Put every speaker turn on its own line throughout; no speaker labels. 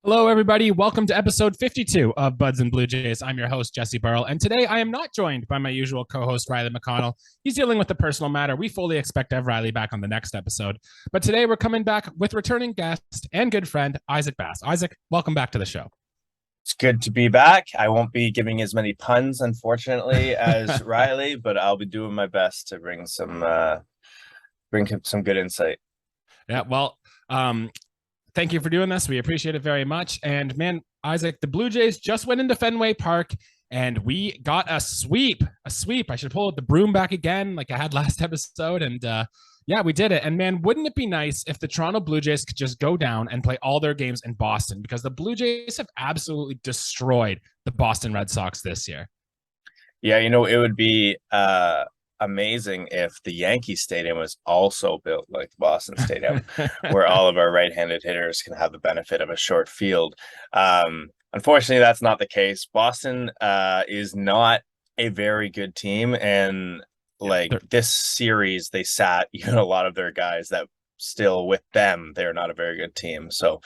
Hello, everybody. Welcome to episode 52 of Buds and Blue Jays. I'm your host, Jesse Burrell, and today I am not joined by my usual co-host, Riley McConnell. He's dealing with a personal matter. We fully expect to have Riley back on the next episode. But today we're coming back with returning guest and good friend, Isaac Bass. Isaac, welcome back to the show.
It's good to be back. I won't be giving as many puns, unfortunately, as Riley, but I'll be doing my best to bring some good insight.
Yeah, well, thank you for doing this. We appreciate it very much. And man, Isaac, the Blue Jays just went into Fenway Park and we got a sweep. A sweep. I should pull the broom back again, like I had last episode. And yeah, we did it. And man, wouldn't it be nice if the Toronto Blue Jays could just go down and play all their games in Boston? Because the Blue Jays have absolutely destroyed the Boston Red Sox this year.
Yeah, it would be amazing if the Yankee Stadium was also built like the Boston Stadium, where all of our right-handed hitters can have the benefit of a short field. Unfortunately, that's not the case. Boston is not a very good team, and this series, they sat a lot of their guys that still with them, they're not a very good team. So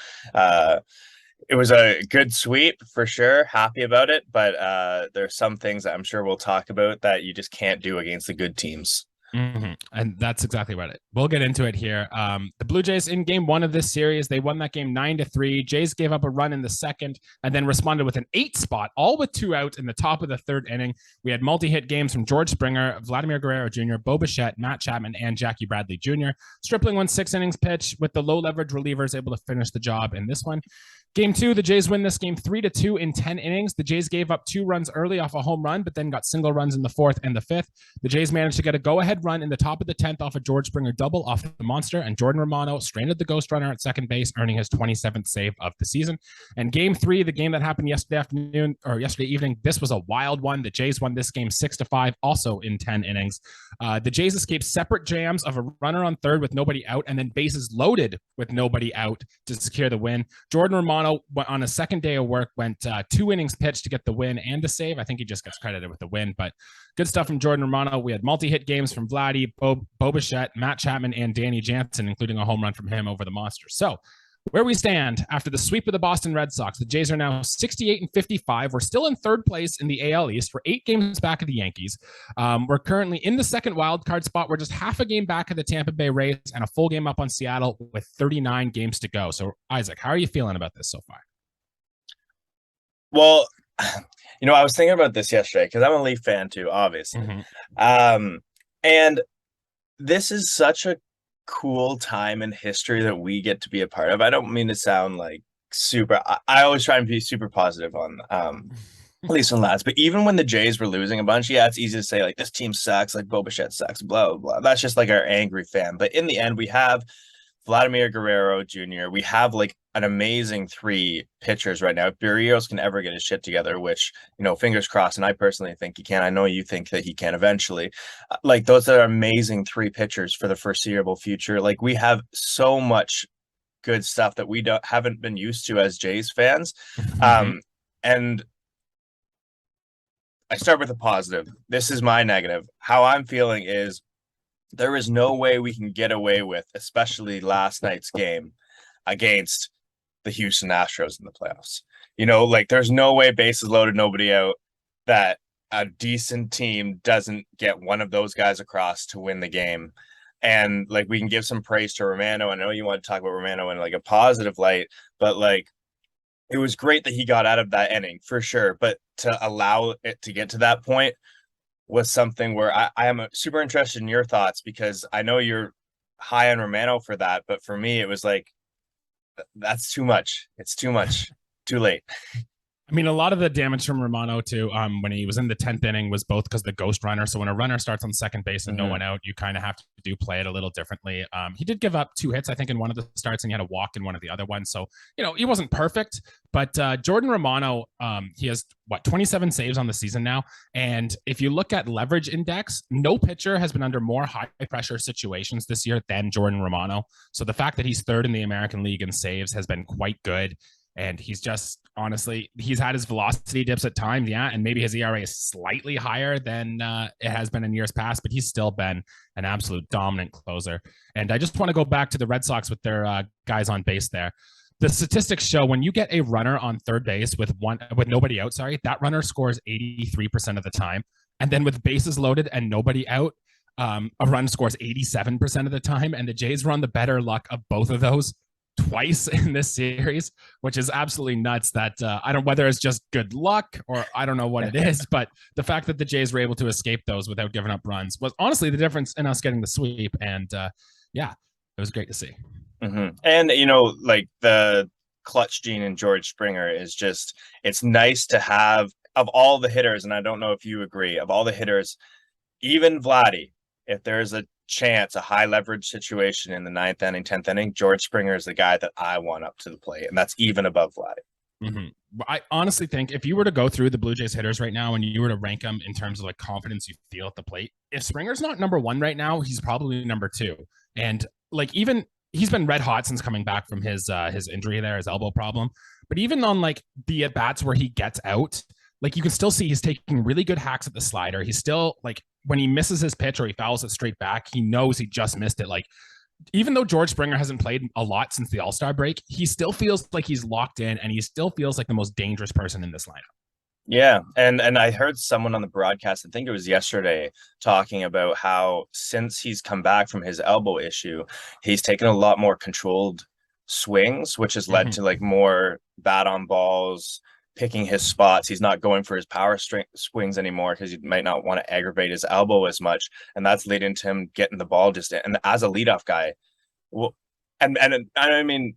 it was a good sweep for sure. Happy about it, but there's some things that I'm sure we'll talk about that you just can't do against the good teams.
Mm-hmm. And that's exactly what we'll get into it here. The Blue Jays in game one of this series, they won that game 9-3. Jays gave up a run in the second and then responded with an 8 spot, all with 2 out in the top of the third inning. We had multi-hit games from George Springer, Vladimir Guerrero Jr., Bo Bichette, Matt Chapman, and Jackie Bradley Jr. Stripling won 6 innings pitch with the low leverage relievers able to finish the job in this one. Game two, the Jays win this game 3-2 in 10 innings. The Jays gave up 2 runs early off a home run, but then got single runs in the 4th and the 5th. The Jays managed to get a go-ahead run in the top of the 10th off a George Springer double off the monster, and Jordan Romano stranded the ghost runner at second base, earning his 27th save of the season. And game three, the game that happened yesterday evening, this was a wild one. The Jays won this game 6-5, also in 10 innings. The Jays escaped separate jams of a runner on third with nobody out, and then bases loaded with nobody out to secure the win. Jordan Romano on a second day of work went 2 innings pitched to get the win and the save. I think he just gets credited with the win, but good stuff from Jordan Romano. We had multi-hit games from Vladdy, Bo Bichette, Matt Chapman, and Danny Jansen, including a home run from him over the monster. So where we stand after the sweep of the Boston Red Sox, the Jays are now 68-55. We're still in third place in the AL East. We're 8 games back of the Yankees. We're currently in the second wild card spot. We're just half a game back of the Tampa Bay Rays and a full game up on Seattle with 39 games to go. So, Isaac, how are you feeling about this so far?
Well, I was thinking about this yesterday because I'm a Leaf fan too, obviously. Mm-hmm. And this is such a cool time in history that we get to be a part of. I don't mean to sound like super. I always try and be super positive on at least on lads. But even when the Jays were losing a bunch, yeah, it's easy to say like this team sucks, like Bo Bichette sucks, blah blah blah. That's just like our angry fan. But in the end, we have Vladimir Guerrero Jr. We have like an amazing 3 pitchers right now. If Berrios can ever get his shit together, which, fingers crossed, and I personally think he can. I know you think that he can eventually. Like, those are amazing 3 pitchers for the foreseeable future. Like, we have so much good stuff that we haven't been used to as Jays fans. And I start with a positive. This is my negative. How I'm feeling is there is no way we can get away with, especially last night's game against the Houston Astros in the playoffs. There's no way, bases loaded, nobody out, that a decent team doesn't get one of those guys across to win the game. And we can give some praise to Romano. I know you want to talk about Romano in a positive light, but it was great that he got out of that inning for sure. But to allow it to get to that point was something where I am super interested in your thoughts, because I know you're high on Romano for that, but for me, it was that's too much. It's too much. Too late.
I mean, a lot of the damage from Romano too, when he was in the 10th inning, was both because the ghost runner. So when a runner starts on second base and no one out, you kind of have to play it a little differently. He did give up 2 hits, I think, in one of the starts, and he had a walk in one of the other ones. So, he wasn't perfect, but Jordan Romano, he has 27 saves on the season now. And if you look at leverage index, no pitcher has been under more high pressure situations this year than Jordan Romano. So the fact that he's 3rd in the American League in saves has been quite good. And he's just, honestly, he's had his velocity dips at times, yeah, and maybe his ERA is slightly higher than it has been in years past, but he's still been an absolute dominant closer. And I just want to go back to the Red Sox with their guys on base there. the statistics show when you get a runner on third base with nobody out, that runner scores 83% of the time. And then with bases loaded and nobody out, a run scores 87% of the time. And the Jays run the better luck of both of those twice in this series, which is absolutely nuts. That I don't, whether it's just good luck or I don't know what it is, but the fact that the Jays were able to escape those without giving up runs was honestly the difference in us getting the sweep. And yeah, it was great to see.
Mm-hmm. And like the clutch gene in George Springer is just, it's nice to have, of all the hitters, and I don't know if you agree, of all the hitters, even Vladdy, if there's a chance, a high leverage situation in the 9th inning, 10th inning, George Springer is the guy that I want up to the plate, and that's even above Vladdy.
Mm-hmm. I honestly think if you were to go through the Blue Jays hitters right now and you were to rank them in terms of like confidence you feel at the plate, if Springer's not number 1 right now, he's probably number 2. And like even he's been red hot since coming back from his injury there, his elbow problem. But even on like the at bats where he gets out, like you can still see he's taking really good hacks at the slider. He's still like when he misses his pitch or he fouls it straight back, he knows he just missed it. Like even though George Springer hasn't played a lot since the All-Star break, he still feels like he's locked in and he still feels like the most dangerous person in this lineup.
Yeah, and I heard someone on the broadcast, I think it was yesterday, talking about how since he's come back from his elbow issue, he's taken a lot more controlled swings, which has led to like more bat on balls, picking his spots. He's not going for his power swings anymore because he might not want to aggravate his elbow as much, and that's leading to him getting the ball just in. And as a leadoff guy, well, and I mean,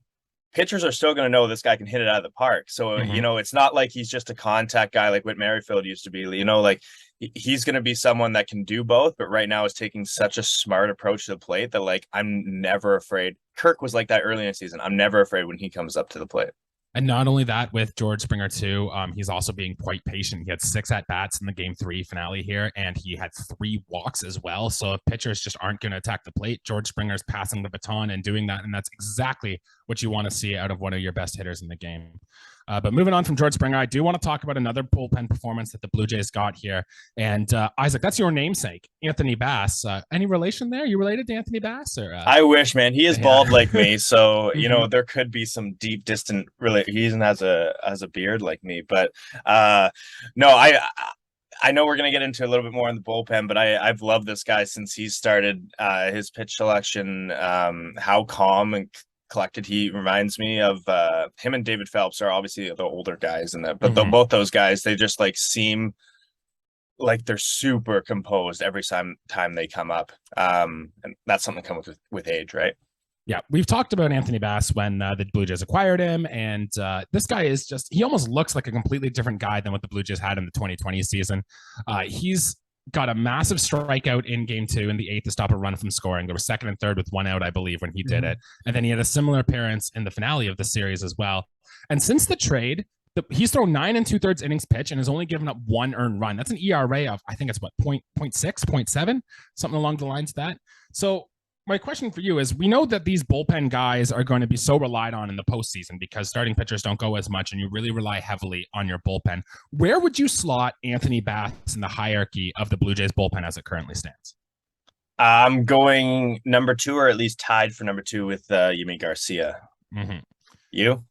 pitchers are still going to know this guy can hit it out of the park. So, it's not like he's just a contact guy like Whit Merrifield used to be. Like he's going to be someone that can do both, but right now is taking such a smart approach to the plate that like I'm never afraid. Kirk was like that early in the season. I'm never afraid when he comes up to the plate.
And not only that, with George Springer too, he's also being quite patient. He had 6 at-bats in the Game 3 finale here, and he had 3 walks as well. So if pitchers just aren't going to attack the plate, George Springer's passing the baton and doing that, and that's exactly what you want to see out of one of your best hitters in the game. But moving on from George Springer, I do want to talk about another bullpen performance that the Blue Jays got here. And Isaac, that's your namesake, Anthony Bass. Any relation there? You related to Anthony Bass? Or
I wish, man. He is bald like me, so there could be some deep, distant. Really, he even has a beard like me. But no, I know we're going to get into a little bit more in the bullpen, but I've loved this guy since he started his pitch selection. How calm and collected he reminds me of. Him and David Phelps are obviously the older guys in that, but both those guys, they just like seem like they're super composed every time they come up, and that's something that comes with age, right?
Yeah, we've talked about Anthony Bass when the Blue Jays acquired him, and this guy is he almost looks like a completely different guy than what the Blue Jays had in the 2020 season. He's got a massive strikeout in Game 2 in the 8th to stop a run from scoring. There was 2nd and 3rd with 1 out, I believe, when he did it. And then he had a similar appearance in the finale of the series as well. And since the trade, he's thrown 9 2/3 innings pitch and has only given up 1 earned run. That's an ERA of, I think it's 0.6, 0.7, something along the lines of that. So my question for you is, we know that these bullpen guys are going to be so relied on in the postseason because starting pitchers don't go as much and you really rely heavily on your bullpen. Where would you slot Anthony Bass in the hierarchy of the Blue Jays bullpen as it currently stands?
I'm going number 2, or at least tied for number 2 with Yimi Garcia. You?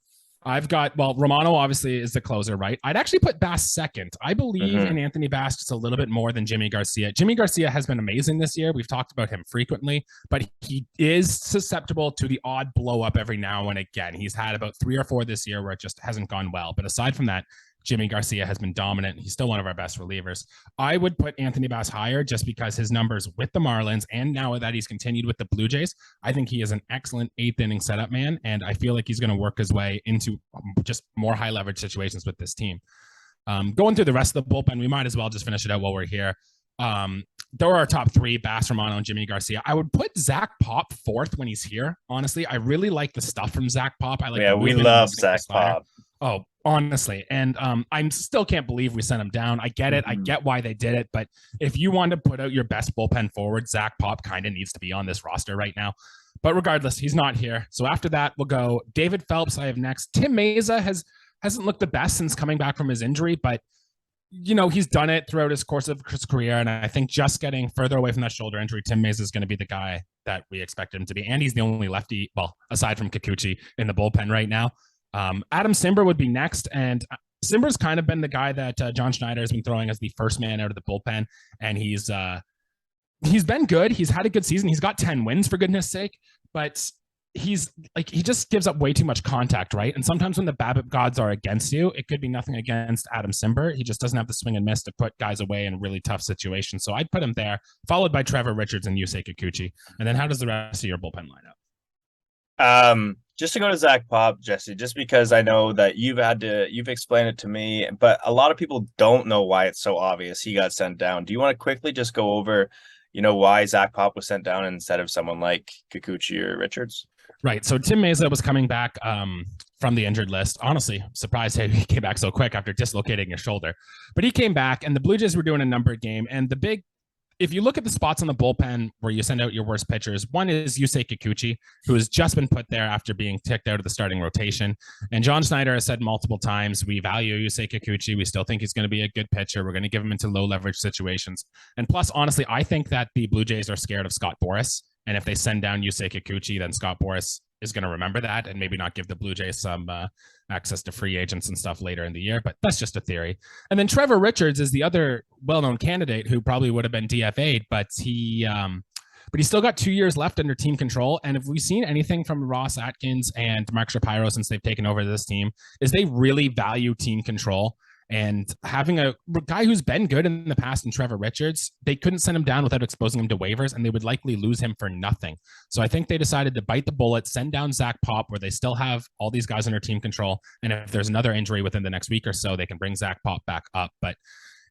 I've got, Romano obviously is the closer, right? I'd actually put Bass second. I believe in Anthony Bass just a little bit more than Yimi Garcia. Yimi Garcia has been amazing this year. We've talked about him frequently, but he is susceptible to the odd blow up every now and again. He's had about 3 or 4 this year where it just hasn't gone well. But aside from that, Yimi Garcia has been dominant. He's still one of our best relievers. I would put Anthony Bass higher just because his numbers with the Marlins and now that he's continued with the Blue Jays, I think he is an excellent 8th inning setup man. And I feel like he's going to work his way into just more high leverage situations with this team. Going through the rest of the bullpen, we might as well just finish it out while we're here. There are our top 3, Bass, Romano, and Yimi Garcia. I would put Zach Pop 4th when he's here. Honestly, I really like the stuff from Zach Pop.
We love Zach Pop.
Oh, honestly. And I still can't believe we sent him down. I get it. I get why they did it. But if you want to put out your best bullpen forward, Zach Pop kind of needs to be on this roster right now. But regardless, he's not here. So after that, we'll go David Phelps. I have next. Tim Meza hasn't looked the best since coming back from his injury, but he's done it throughout his course of his career. And I think just getting further away from that shoulder injury, Tim Mayza is going to be the guy that we expect him to be. And he's the only lefty, well, aside from Kikuchi, in the bullpen right now. Adam Cimber would be next. And Cimber's kind of been the guy that John Schneider has been throwing as the first man out of the bullpen. And he's been good. He's had a good season. He's got 10 wins, for goodness sake. But he just gives up way too much contact, right? And sometimes when the BABIP gods are against you, it could be nothing against Adam Cimber. He just doesn't have the swing and miss to put guys away in really tough situations. So I'd put him there, followed by Trevor Richards and Yusei Kikuchi. And then how does the rest of your bullpen line
up? Just to go to Zach Pop, Jesse, just because I know that you've explained it to me, but a lot of people don't know why it's so obvious he got sent down. Do you want to quickly just go over, why Zach Pop was sent down instead of someone like Kikuchi or Richards?
Right. So Tim Mayza was coming back from the injured list. Honestly, surprised he came back so quick after dislocating his shoulder. But he came back, and the Blue Jays were doing a numbered game. And if you look at the spots on the bullpen where you send out your worst pitchers, one is Yusei Kikuchi, who has just been put there after being kicked out of the starting rotation. And John Schneider has said multiple times, we value Yusei Kikuchi. We still think he's going to be a good pitcher. We're going to give him into low leverage situations. And plus, honestly, I think that the Blue Jays are scared of Scott Boras. And if they send down Yusei Kikuchi, then Scott Boras is going to remember that and maybe not give the Blue Jays some access to free agents and stuff later in the year. But that's just a theory. And then Trevor Richards is the other well-known candidate who probably would have been DFA'd, but he still got 2 years left under team control. And if we've seen anything from Ross Atkins and Mark Shapiro since they've taken over this team, is they really value team control. And having a guy who's been good in the past in Trevor Richards, they couldn't send him down without exposing him to waivers, and they would likely lose him for nothing. So I think they decided to bite the bullet, send down Zach Pop, where they still have all these guys under team control. And if there's another injury within the next week or so, they can bring Zach Pop back up. But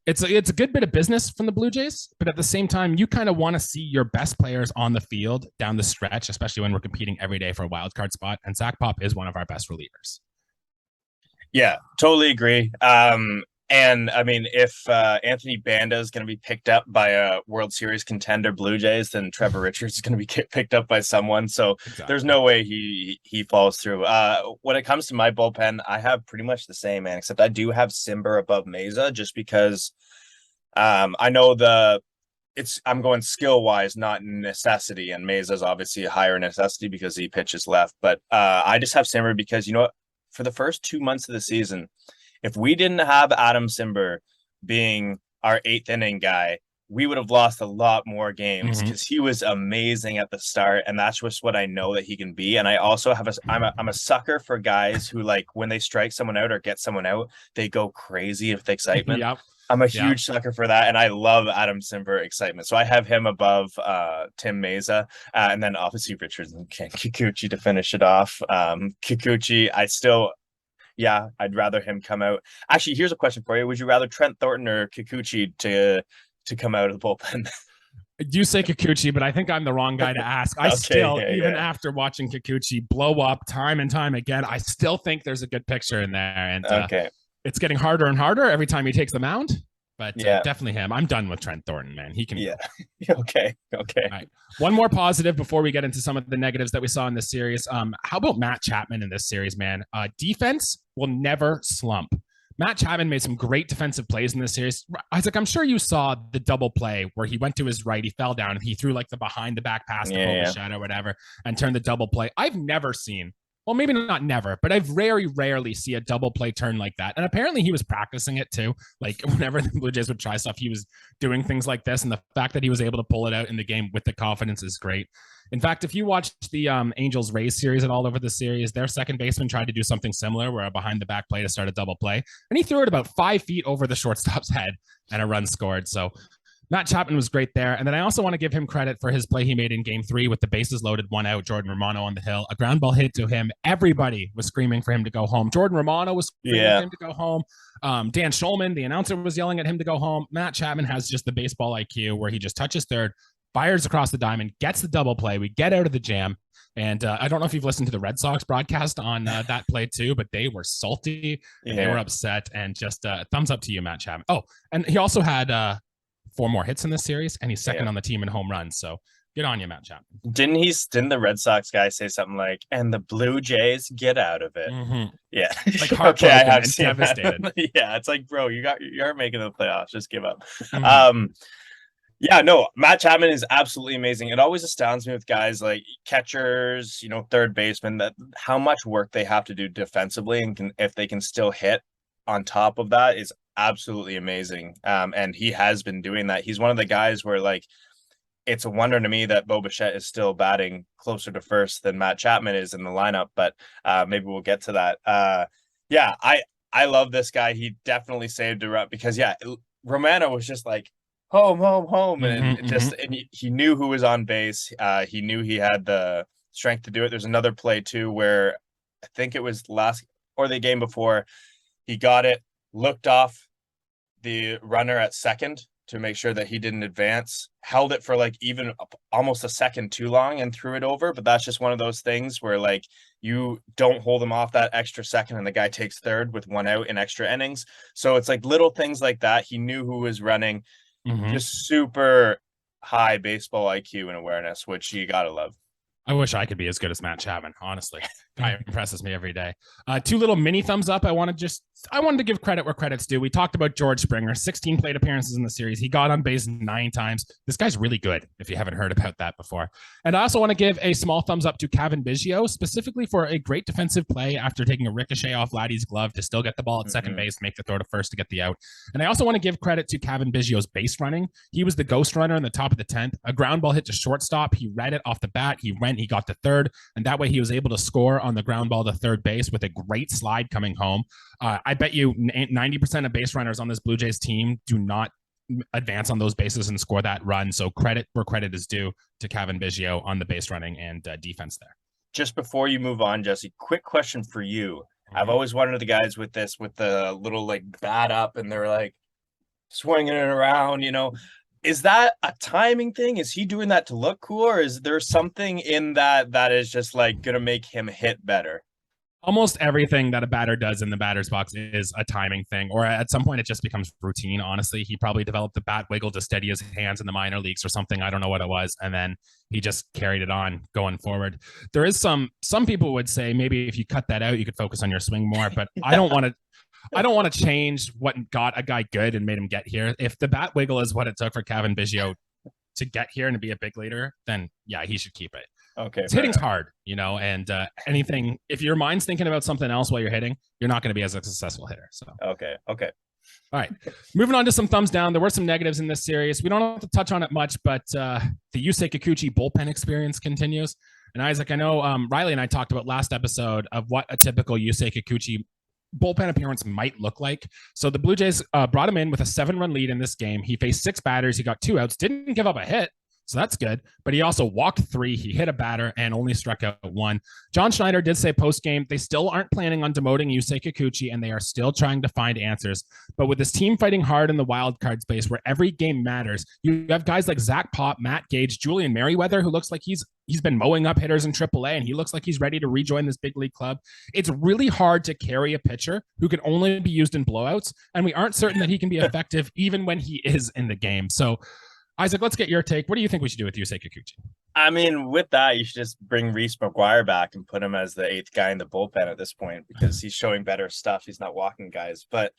it's a good bit of business from the Blue Jays. But at the same time, you kind of want to see your best players on the field down the stretch, especially when we're competing every day for a wild card spot. And Zach Pop is one of our best relievers.
Yeah, totally agree. And I mean, if Anthony Banda is going to be picked up by a World Series contender Blue Jays, then Trevor Richards is going to be picked up by someone. So exactly. There's no way he falls through. When it comes to my bullpen, I have pretty much the same, man, except I do have Cimber above Mayza just because I know I'm going skill wise, not necessity. And Mayza is obviously a higher necessity because he pitches left. But I just have Cimber because, for the first 2 months of the season, if we didn't have Adam Cimber being our 8th inning guy, we would have lost a lot more games because he was amazing at the start, and that's just what I know that he can be. And I also I'm a sucker for guys who, like, when they strike someone out or get someone out, they go crazy with excitement. Yep. I'm a huge sucker for that, and I love Adam Cimber excitement. So I have him above Tim Mayza, and then obviously Richards and Kikuchi to finish it off. Kikuchi, I'd rather him come out. Actually, here's a question for you. Would you rather Trent Thornton or Kikuchi to come out of the bullpen?
You say Kikuchi, but I think I'm the wrong guy to ask. After watching Kikuchi blow up time and time again, I still think there's a good picture in there. And it's getting harder and harder every time he takes the mound. But definitely him. I'm done with Trent Thornton, man. He can.
Yeah. Okay. All
right. One more positive before we get into some of the negatives that we saw in this series. How about Matt Chapman in this series, man? Defense will never slump. Matt Chapman made some great defensive plays in this series. Isaac, I'm sure you saw the double play where he went to his right, he fell down, and he threw like the behind the back pass to Bo or whatever and turned the double play. I've never seen. Well, maybe not never, but I've rarely see a double play turn like that. And apparently he was practicing it too. Like whenever the Blue Jays would try stuff, he was doing things like this. And the fact that he was able to pull it out in the game with the confidence is great. In fact, if you watched the Angels-Rays series at all over the series, their second baseman tried to do something similar where a behind the back play to start a double play. And he threw it about 5 feet over the shortstop's head and a run scored. So Matt Chapman was great there. And then I also want to give him credit for his play he made in game 3 with the bases loaded, 1 out, Jordan Romano on the hill. A ground ball hit to him. Everybody was screaming for him to go home. Jordan Romano was screaming for him to go home. Dan Schulman, the announcer, was yelling at him to go home. Matt Chapman has just the baseball IQ where he just touches third, fires across the diamond, gets the double play. We get out of the jam. And I don't know if you've listened to the Red Sox broadcast on that play too, but they were salty and they were upset. And just thumbs up to you, Matt Chapman. Oh, and he also had 4 more hits in this series, and he's second on the team in home runs. So Good on you, Matt Chapman.
Didn't the Red Sox guy say something like, "And the Blue Jays get out of it"?
Mm-hmm.
Yeah,
Like heartbroken
I have
and
seen
devastated.
Yeah, it's like, bro, you aren't making the playoffs. Just give up.
Mm-hmm.
Yeah, no, Matt Chapman is absolutely amazing. It always astounds me with guys like catchers, third baseman, that how much work they have to do defensively, and if they can still hit on top of that is absolutely amazing. And he has been doing that. He's one of the guys where like it's a wonder to me that Bo Bichette is still batting closer to first than Matt Chapman is in the lineup, but maybe we'll get to that. Yeah, I love this guy. He definitely saved a rep because Romano was just like home, home, home, and he knew who was on base. He knew he had the strength to do it. There's another play too where I think it was last or the game before, he got it, looked off the runner at second to make sure that he didn't advance, held it for like even almost a second too long and threw it over. But that's just one of those things where like you don't hold him off that extra second and the guy takes third with 1 out in extra innings. So it's like little things like that. He knew who was running, just super high baseball IQ and awareness, which you gotta love.
I wish I could be as good as Matt Chapman, honestly. Guy impresses me every day. Two little mini thumbs up. I wanted to give credit where credit's due. We talked about George Springer, 16 plate appearances in the series. He got on base 9 times. This guy's really good, if you haven't heard about that before. And I also want to give a small thumbs up to Cavan Biggio, specifically for a great defensive play after taking a ricochet off Laddie's glove to still get the ball at second base, make the throw to first to get the out. And I also want to give credit to Cavan Biggio's base running. He was the ghost runner in the top of the 10th. A ground ball hit to shortstop. He read it off the bat. He got to third, and that way he was able to score on the ground ball to third base with a great slide coming home. I bet you 90% of base runners on this Blue Jays team do not advance on those bases and score that run. So credit where credit is due to Cavan Biggio on the base running and defense there.
Just before you move on, Jesse, quick question for you. I've always wondered the guys with the little like bat up and they're like swinging it around, Is that a timing thing? Is he doing that to look cool, or is there something in that is just like going to make him hit better?
Almost everything that a batter does in the batter's box is a timing thing, or at some point it just becomes routine. Honestly, he probably developed the bat wiggle to steady his hands in the minor leagues or something. I don't know what it was. And then he just carried it on going forward. There is some people would say maybe if you cut that out, you could focus on your swing more, but I don't want to change what got a guy good and made him get here. If the bat wiggle is what it took for Cavan Biggio to get here and to be a big leader, then yeah, he should keep it.
Okay.
It's hitting's hard, and anything, if your mind's thinking about something else while you're hitting, you're not going to be as a successful hitter. So,
okay. All
right. Moving on to some thumbs down. There were some negatives in this series. We don't have to touch on it much, but the Yusei Kikuchi bullpen experience continues. And Isaac, I know Riley and I talked about last episode of what a typical Yusei Kikuchi bullpen appearance might look like. So the Blue Jays brought him in with a 7-run lead in this game. He faced 6 batters. He got 2 outs, didn't give up a hit. So that's good. But he also walked 3. He hit a batter and only struck out 1. John Schneider did say post-game they still aren't planning on demoting Yusei Kikuchi, and they are still trying to find answers. But with this team fighting hard in the wild card space where every game matters, you have guys like Zach Pop, Matt Gage, Julian Merriweather, who looks like he's been mowing up hitters in AAA, and he looks like he's ready to rejoin this big league club. It's really hard to carry a pitcher who can only be used in blowouts, and we aren't certain that he can be effective even when he is in the game. So Isaac, let's get your take. What do you think we should do with Yusei Kikuchi?
I mean, with that, you should just bring Reese McGuire back and put him as the 8th guy in the bullpen at this point because he's showing better stuff. He's not walking guys. But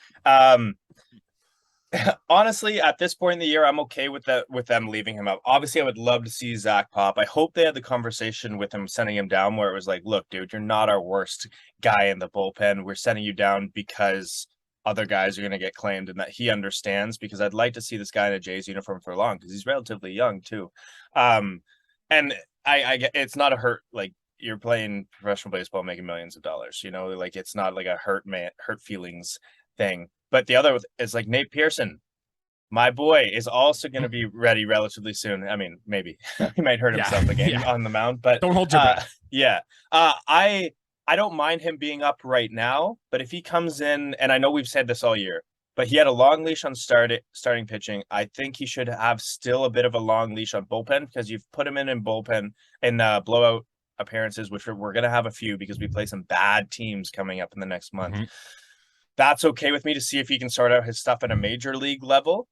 honestly, at this point in the year, I'm okay with them leaving him out. Obviously, I would love to see Zach Pop. I hope they had the conversation with him, sending him down where it was like, look, dude, you're not our worst guy in the bullpen. We're sending you down because other guys are going to get claimed and that he understands, because I'd like to see this guy in a Jays uniform for long because he's relatively young too. And I get it's not a hurt, like you're playing professional baseball, making millions of dollars, like it's not like a hurt feelings thing. But the other is like Nate Pearson, my boy, is also going to be ready relatively soon. I mean, maybe he might hurt himself again on the mound, but
don't hold your breath.
I don't mind him being up right now, but if he comes in, and I know we've said this all year, but he had a long leash on starting pitching. I think he should have still a bit of a long leash on bullpen, because you've put him in bullpen in blowout appearances, which we're going to have a few because we play some bad teams coming up in the next month. That's okay with me to see if he can sort out his stuff at a major league level.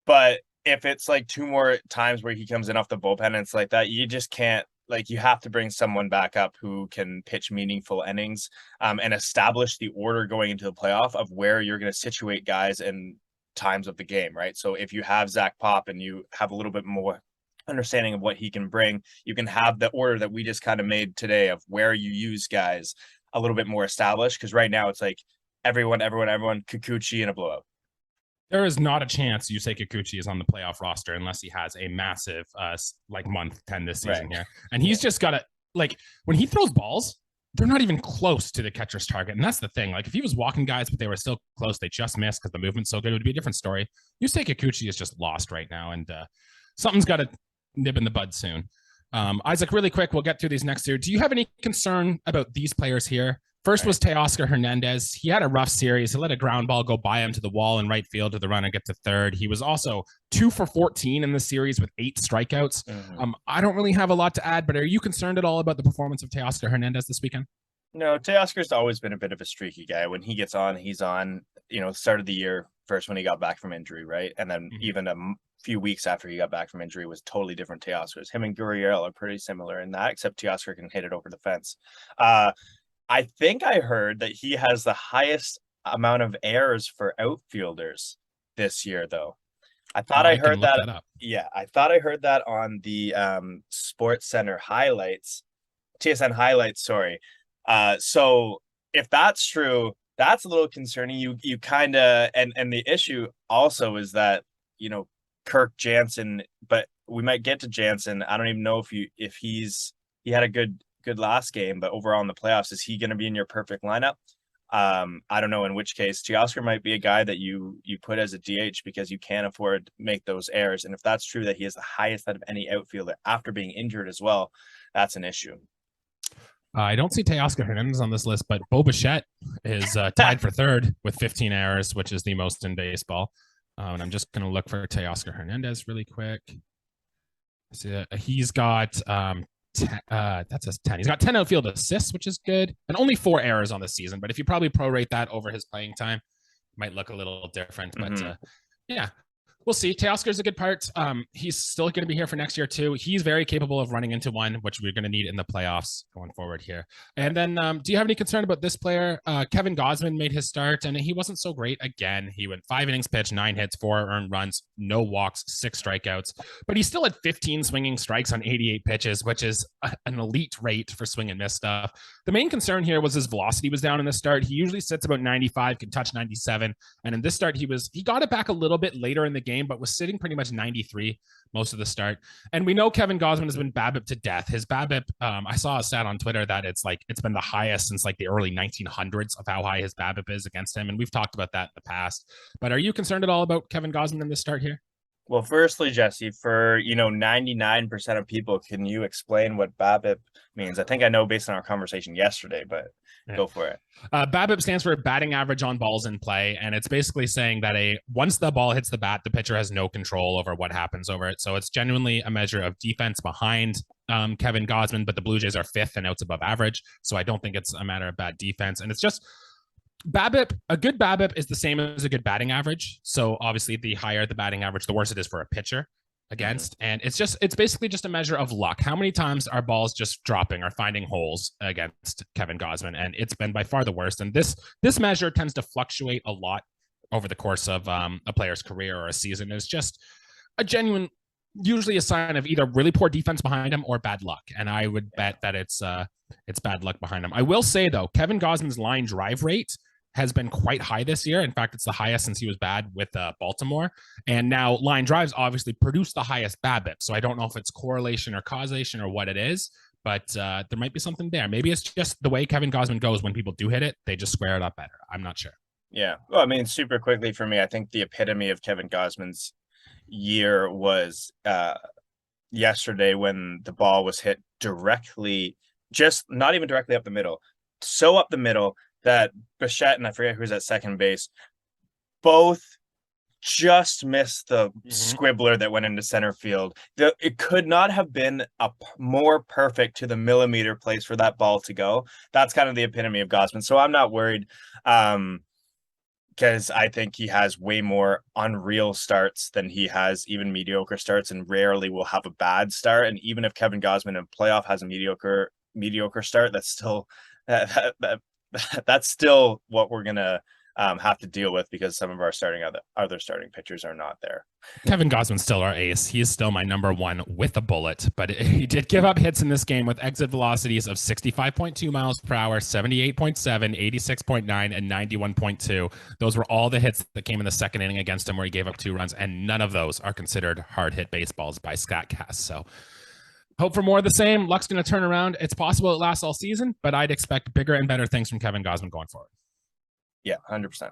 But if it's like two more times where he comes in off the bullpen and it's like that, you just can't, like, you have to bring someone back up who can pitch meaningful innings, and establish the order going into the playoff of where you're going to situate guys in times of the game, right? So if you have Zach Pop and you have a little bit more understanding of what he can bring, you can have the order that we just kind of made today of where you use guys a little bit more established. Because right now it's like everyone, Kikuchi in a blowout.
There is not a chance Yusei Kikuchi is on the playoff roster unless he has a massive like month 10 this season here. And he's just got to, like, when he throws balls, they're not even close to the catcher's target. And that's the thing. Like, if he was walking guys, but they were still close, they just missed because the movement's so good, it would be a different story. Yusei Kikuchi is just lost right now, and something's got to nib in the bud soon. Isaac, really quick, we'll get through these next two. Do you have any concern about these players here? First was Teoscar Hernandez. He had a rough series. He let a ground ball go by him to the wall in right field to the runner get to third. He was also 2 for 14 in the series with 8 strikeouts. I don't really have a lot to add, but are you concerned at all about the performance of Teoscar Hernandez this weekend?
No, Teoscar's always been a bit of a streaky guy. When he gets on, he's on. Start of the year first when he got back from injury, right? And then even a few weeks after he got back from injury was totally different Teoscar's. Him and Gurriel are pretty similar in that, except Teoscar can hit it over the fence. I think I heard that he has the highest amount of errors for outfielders this year, though. I thought I heard that. Yeah, I thought I heard that on the Sports Center highlights, TSN highlights. Sorry. So if that's true, that's a little concerning. You kind of, and the issue also is that Kirk Jansen, but we might get to Jansen. I don't even know if he had a good last game, but overall in the playoffs, is he going to be in your perfect lineup? I don't know, in which case Teoscar might be a guy that you put as a DH because you can't afford to make those errors. And if that's true that he is the highest out of any outfielder after being injured as well, that's an issue.
I don't see Teoscar Hernandez on this list, but Bo Bichette is tied for third with 15 errors, which is the most in baseball. And I'm just going to look for Teoscar Hernandez really quick. See, he's got that's a 10. He's got 10 outfield assists, which is good, and only 4 errors on the season. But if you probably prorate that over his playing time, it might look a little different. But yeah, we'll see. Teoscar's a good part. He's still going to be here for next year too. He's very capable of running into one, which we're going to need in the playoffs going forward here. And then, do you have any concern about this player? Kevin Gausman made his start, and he wasn't so great again. He went 5 innings pitched, 9 hits, 4 earned runs, no walks, 6 strikeouts. But he still had 15 swinging strikes on 88 pitches, which is an elite rate for swing and miss stuff. The main concern here was his velocity was down in the start. He usually sits about 95, can touch 97, and in this start he got it back a little bit later in the game, but was sitting pretty much 93 most of the start. And we know Kevin Gausman has been BABIP to death. His BABIP, I saw a stat on Twitter that it's been the highest since like the early 1900s of how high his BABIP is against him. And we've talked about that in the past. But are you concerned at all about Kevin Gausman in this start here?
Well, firstly, Jesse, for 99% of people, can you explain what BABIP means? I think I know based on our conversation yesterday, but go for it.
BABIP stands for batting average on balls in play, and it's basically saying that once the ball hits the bat, the pitcher has no control over what happens over it. So it's genuinely a measure of defense behind Kevin Gausman, but the Blue Jays are 5th and outs above average. So I don't think it's a matter of bad defense, and it's just BABIP. A good BABIP is the same as a good batting average. So obviously, the higher the batting average, the worse it is for a pitcher against. And it's basically just a measure of luck. How many times are balls just dropping or finding holes against Kevin Gausman? And it's been by far the worst. And this measure tends to fluctuate a lot over the course of a player's career or a season. It's just usually a sign of either really poor defense behind him or bad luck. And I would bet that it's bad luck behind him. I will say though, Kevin Gausman's line drive rate has been quite high this year. In fact, it's the highest since he was bad with Baltimore. And now line drives obviously produce the highest BABIP. So I don't know if it's correlation or causation or what it is, but there might be something there. Maybe it's just the way Kevin Gausman goes. When people do hit it, they just square it up better. I'm not sure.
Yeah. Well, I mean, super quickly for me, I think the epitome of Kevin Gausman's year was yesterday when the ball was hit directly, just not even directly up the middle, so up the middle that Bichette and I forget who's at second base, both just missed the squibbler that went into center field. It could not have been a more perfect to the millimeter place for that ball to go. That's kind of the epitome of Gausman. So I'm not worried. Kevin because I think he has way more unreal starts than he has even mediocre starts, and rarely will have a bad start. And even if Kevin Gausman in playoff has a mediocre start, that's still that's still what we're gonna have to deal with, because some of our other starting pitchers are not there.
Kevin Gausman's still our ace. He is still my number one with a bullet, but he did give up hits in this game with exit velocities of 65.2 miles per hour, 78.7, 86.9, and 91.2. Those were all the hits that came in the second inning against him, where he gave up 2 runs, and none of those are considered hard hit baseballs by StatCast. So hope for more of the same. Luck's going to turn around. It's possible it lasts all season, but I'd expect bigger and better things from Kevin Gausman going forward.
Yeah, 100%.
All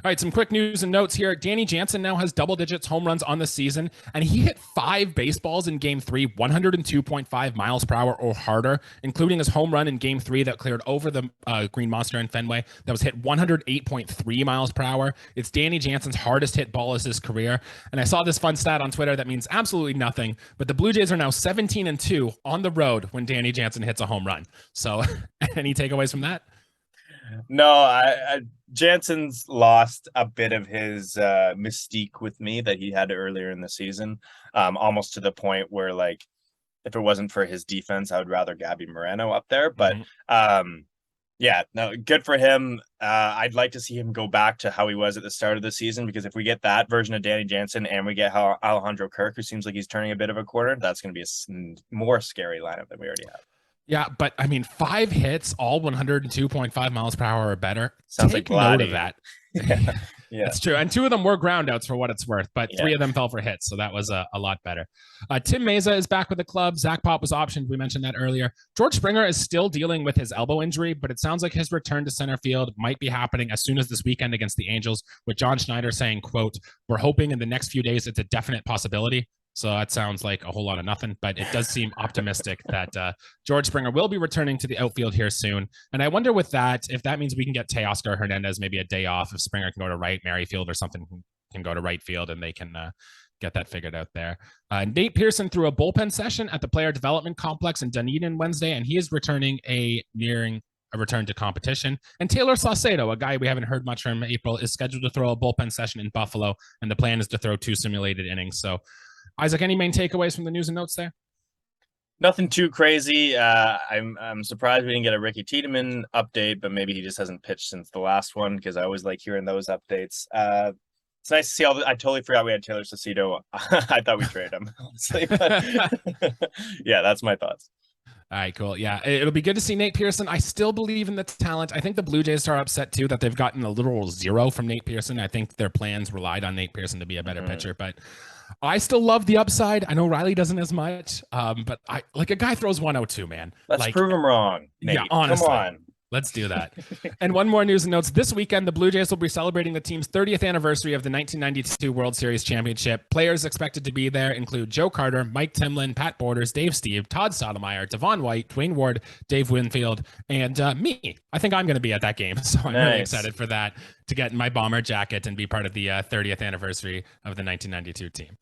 right, some quick news and notes here. Danny Jansen now has double digits home runs on the season, and he hit 5 baseballs in Game 3, 102.5 miles per hour or harder, including his home run in Game 3 that cleared over the Green Monster in Fenway. That was hit 108.3 miles per hour. It's Danny Jansen's hardest hit ball of his career, and I saw this fun stat on Twitter that means absolutely nothing, but the Blue Jays are now 17-2 on the road when Danny Jansen hits a home run. So any takeaways from that?
No, Jansen's lost a bit of his mystique with me that he had earlier in the season, almost to the point where, like, if it wasn't for his defense, I would rather Gabby Moreno up there. But yeah, no, good for him. I'd like to see him go back to how he was at the start of the season, because if we get that version of Danny Jansen and we get Alejandro Kirk, who seems like he's turning a bit of a corner, that's going to be a more scary lineup than we already have.
Yeah, but I mean, 5 hits, all 102.5 miles per hour or better.
Sounds
Take
like
note of that.
Yeah,
that's true. And 2 of them were groundouts for what it's worth, but 3 of them fell for hits, so that was a lot better. Tim Meza is back with the club. Zach Pop was optioned. We mentioned that earlier. George Springer is still dealing with his elbow injury, but it sounds like his return to center field might be happening as soon as this weekend against the Angels, with John Schneider saying, quote, "We're hoping in the next few days it's a definite possibility." So that sounds like a whole lot of nothing, but it does seem optimistic that George Springer will be returning to the outfield here soon. And I wonder with that, if that means we can get Teoscar Hernandez maybe a day off, if Springer can go to right, Merrifield or something can go to right field, and they can get that figured out there. Nate Pearson threw a bullpen session at the Player Development Complex in Dunedin Wednesday, and he is nearing a return to competition. And Taylor Saucedo, a guy we haven't heard much from in April, is scheduled to throw a bullpen session in Buffalo, and the plan is to throw 2 simulated innings. So Isaac, any main takeaways from the news and notes there?
Nothing too crazy. I'm surprised we didn't get a Ricky Tiedemann update, but maybe he just hasn't pitched since the last one, because I always like hearing those updates. It's nice to see I totally forgot we had Taylor Saucedo. I thought we traded him, honestly. But yeah, that's my thoughts.
All right, cool. Yeah, it'll be good to see Nate Pearson. I still believe in the talent. I think the Blue Jays are upset, too, that they've gotten a literal 0 from Nate Pearson. I think their plans relied on Nate Pearson to be a better pitcher, but I still love the upside. I know Riley doesn't as much, but a guy throws 102, man.
Let's prove him wrong, Nate.
Yeah, honestly.
Come on.
Let's do that. And one more news and notes. This weekend, the Blue Jays will be celebrating the team's 30th anniversary of the 1992 World Series Championship. Players expected to be there include Joe Carter, Mike Timlin, Pat Borders, Dave Steve, Todd Sotomayor, Devon White, Dwayne Ward, Dave Winfield, and me. I think I'm going to be at that game, so I'm really excited for that, to get my bomber jacket and be part of the 30th anniversary of the 1992 team.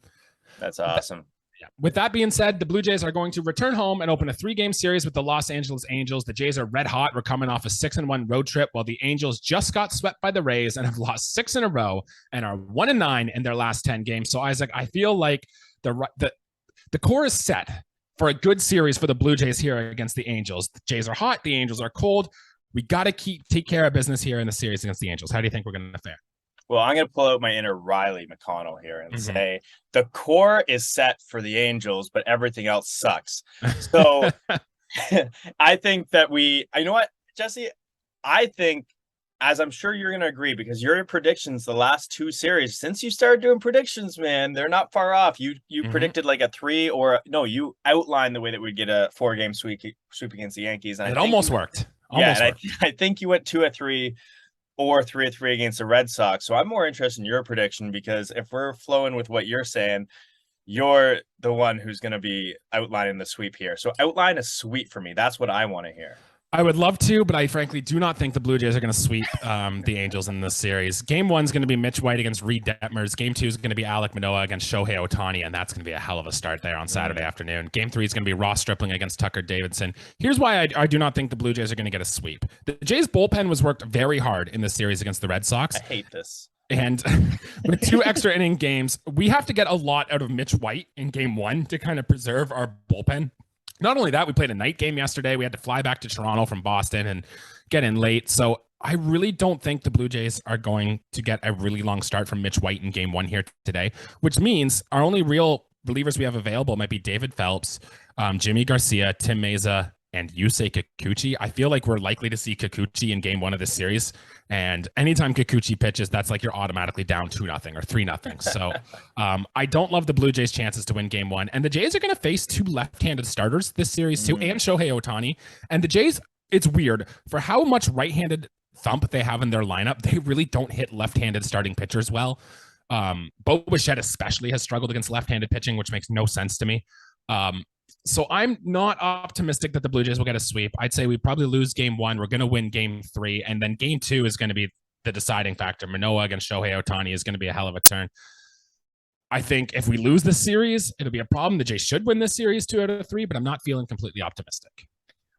That's awesome.
Yeah. With that being said, the Blue Jays are going to return home and open a 3-game series with the Los Angeles Angels. The Jays are red hot. We're coming off a 6-1 road trip, while the Angels just got swept by the Rays and have lost 6 in a row and are 1-9 in their last 10 games. So, Isaac, I feel like the core is set for a good series for the Blue Jays here against the Angels. The Jays are hot. The Angels are cold. We got to take care of business here in the series against the Angels. How do you think we're going to fare?
Well, I'm going to pull out my inner Riley McConnell here and say the core is set for the Angels, but everything else sucks. So I think that you know what, Jesse, I think, as I'm sure you're going to agree, because your predictions the last 2 series, since you started doing predictions, man, they're not far off. You predicted like a 3 or no, you outlined the way that we'd get a 4-game sweep against the Yankees. And
it almost worked.
I think you went 2-3. Or 3-3 against the Red Sox. So I'm more interested in your prediction, because if we're flowing with what you're saying, you're the one who's going to be outlining the sweep here. So outline a sweep for me. That's what I want to hear.
I would love to, but I frankly do not think the Blue Jays are going to sweep the Angels in this series. Game 1 is going to be Mitch White against Reed Detmers. Game 2 is going to be Alek Manoah against Shohei Ohtani, and that's going to be a hell of a start there on Saturday afternoon. Game 3 is going to be Ross Stripling against Tucker Davidson. Here's why I do not think the Blue Jays are going to get a sweep. The Jays bullpen was worked very hard in this series against the Red Sox.
I hate this.
And with 2 extra inning games, we have to get a lot out of Mitch White in Game 1 to kind of preserve our bullpen. Not only that, we played a night game yesterday. We had to fly back to Toronto from Boston and get in late. So I really don't think the Blue Jays are going to get a really long start from Mitch White in Game 1 here today, which means our only real relievers we have available might be David Phelps, Jimmy Garcia, Tim Meza, and Yusei Kikuchi. I feel like we're likely to see Kikuchi in Game 1 of this series. And anytime Kikuchi pitches, that's like you're automatically down 2-0 or 3-0. So I don't love the Blue Jays' chances to win Game 1. And the Jays are going to face 2 left-handed starters this series too, and Shohei Ohtani. And the Jays, it's weird. For how much right-handed thump they have in their lineup, they really don't hit left-handed starting pitchers well. Bo Bichette especially has struggled against left-handed pitching, which makes no sense to me. So I'm not optimistic that the Blue Jays will get a sweep. I'd say we probably lose Game 1. We're going to win Game 3. And then Game 2 is going to be the deciding factor. Manoah against Shohei Ohtani is going to be a hell of a turn. I think if we lose this series, it'll be a problem. The Jays should win this series 2 out of 3, but I'm not feeling completely optimistic.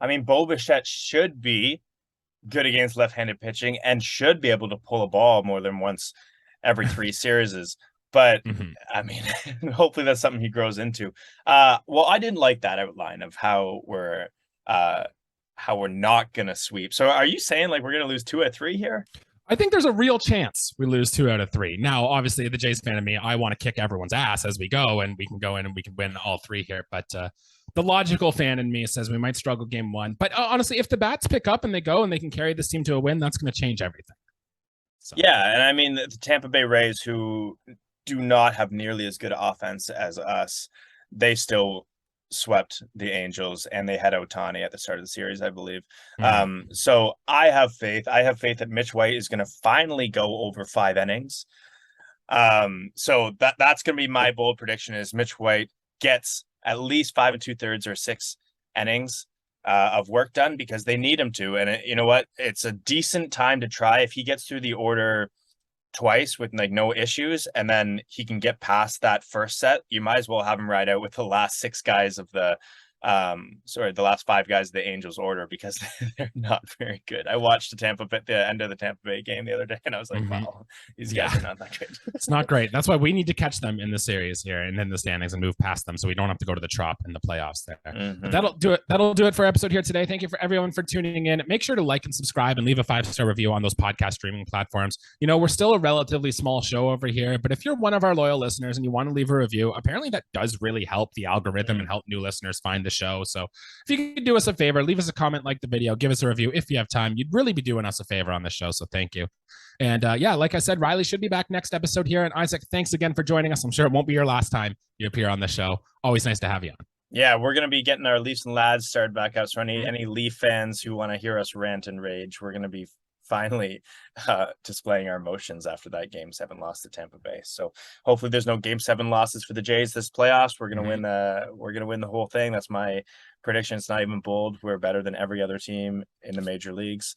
I mean, Bo Bichette should be good against left-handed pitching and should be able to pull a ball more than once every 3 series. But I mean, hopefully that's something he grows into. Well, I didn't like that outline of how we're not gonna sweep. So are you saying like we're gonna lose 2 out of 3 here?
I think there's a real chance we lose 2 out of 3. Now, obviously, the Jays fan of me, I want to kick everyone's ass as we go, and we can go in and we can win all 3 here. But the logical fan in me says we might struggle Game 1. But honestly, if the bats pick up and they go and they can carry this team to a win, that's going to change everything.
So. Yeah, and I mean the Tampa Bay Rays, who do not have nearly as good offense as us, they still swept the Angels, and they had Ohtani at the start of the series, I believe. So I have faith. I have faith that Mitch White is going to finally go over 5 innings. So that's going to be my bold prediction: is Mitch White gets at least 5 2/3 or 6 innings of work done, because they need him to. And you know what? It's a decent time to try. If he gets through the order twice with like no issues, and then he can get past that first set, you might as well have him ride out with the last 6 guys of the the last 5 guys of the Angels order, because they're not very good. I watched the end of the Tampa Bay game the other day, and I was like, wow, these guys are not that good.
It's not great. That's why we need to catch them in the series here and in the standings and move past them, so we don't have to go to the Trop in the playoffs there. But that'll do it for our episode here today. Thank you for everyone for tuning in. Make sure to like and subscribe and leave a 5-star review on those podcast streaming platforms. You know, we're still a relatively small show over here, but if you're one of our loyal listeners and you want to leave a review, apparently that does really help the algorithm and help new listeners find the show. So if you could do us a favor, leave us a comment, like the video, give us a review if you have time. You'd really be doing us a favor on the show, so thank you. And yeah, like I said, Riley should be back next episode here. And Isaac, thanks again for joining us. I'm sure it won't be your last time you appear on the show. Always nice to have you on.
Yeah, we're going to be getting our Leafs and Lads started back out. So any Leaf fans who want to hear us rant and rage, we're going to be finally displaying our emotions after that Game 7 loss to Tampa Bay. So hopefully there's no Game 7 losses for the Jays this playoffs. We're gonna win the whole thing. That's my prediction. It's not even bold. We're better than every other team in the major leagues.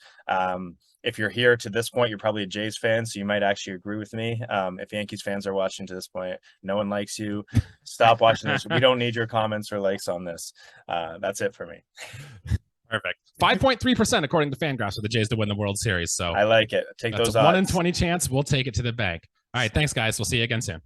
If you're here to this point, you're probably a Jays fan, so you might actually agree with me. If Yankees fans are watching to this point, no one likes you. Stop watching this. We don't need your comments or likes on this. That's it for me.
Perfect. 5.3% according to Fangraphs for the Jays to win the World Series. So
I like it. Take those odds.
1 in 20 chance. We'll take it to the bank. All right. Thanks, guys. We'll see you again soon.